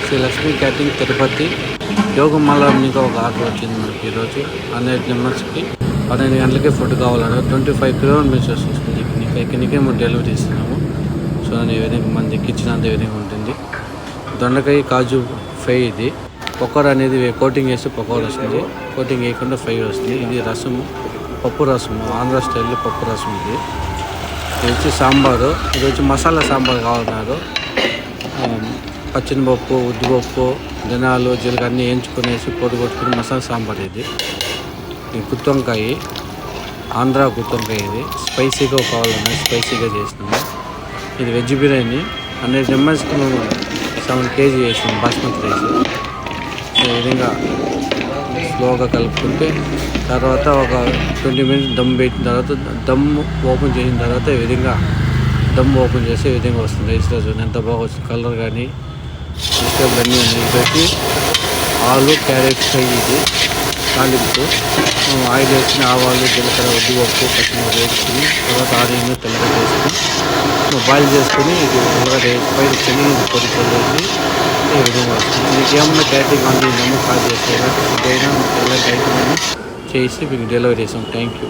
Shri Lakshmi catering Tirupati యోగమాల మీకు ఒక order వచ్చింది మనకి ఈరోజు 100 మెంబర్స్కి 12 గంటలకే ఫుడ్ కావాలన్నారు. 25 కిలోమీటర్స్ వస్తుంది ఇక్కడికే మేము డెలివరీ ఇస్తున్నాము. సో ఈ విధంగా మన ఇచ్చినంత విధంగా ఉంటుంది. దొండకాయ కాజు ఫ్రై ఇది. పకోడా అనేది కోటింగ్ వేసి పకోడా వస్తుంది, కోటింగ్ వేయకుండా ఫ్రై వస్తుంది. ఇది రసము, పప్పు రసము, ఆంధ్ర స్టైల్లో పప్పు రసం. ఇది వచ్చి సాంబారు. ఇది వచ్చి మసాలా సాంబార్ కావాలన్నారు. పచ్చినిపప్పు, ఉద్దిపప్పు, ధనాలు, జీలకర్ర అన్నీ వేయించుకునేసి పొడి కొట్టుకుని మసాలా సాంబార్. ఇది గుత్తొంకాయ, ఆంధ్ర గుత్తొంకాయ. ఇది స్పైసీగా కావాలన్నా స్పైసీగా చేసినాము. ఇది వెజ్ బిర్యానీ. 100 మెంబర్స్కి మేము 7 kg చేసినాం బాస్మతి రైస్. ఈ విధంగా స్లోగా కలుపుకుంటే తర్వాత ఒక 20 minutes దమ్ పెట్టిన తర్వాత దమ్ ఓపెన్ చేసిన తర్వాత ఈ విధంగా దమ్ ఓపెన్ చేస్తే ఈ విధంగా వస్తుంది రైస్. రోజు ఎంత బాగా వస్తుంది, కలర్ కానీ వెజిటేబుల్ అన్నీ ఉన్నాయి. ఇది ఆలు క్యారెట్ ఫ్రై. ఇది తాలింపు ఆయిల్ వేసుకుని ఆవాలు, జీలకర్ర, ఉద్దిపప్పు, పచ్చిమిరపకాయ వేసుకుని తర్వాత ఆనియన్ తెల్లగా వేసుకుని బాయిల్ చేసుకుని ఇది ఉల్లగడ్డ పైన శనగ పొడి చల్లేసి ఈ విధంగా వస్తుంది. మీకు ఏమన్నా క్యాటరింగ్ ఆన్లైన్ కాల్ చేస్తే ఫుడ్ అయినా ఎలాంటి ఐటమ్ అయినా చేసి మీకు డెలివరీ చేస్తాం. Thank you.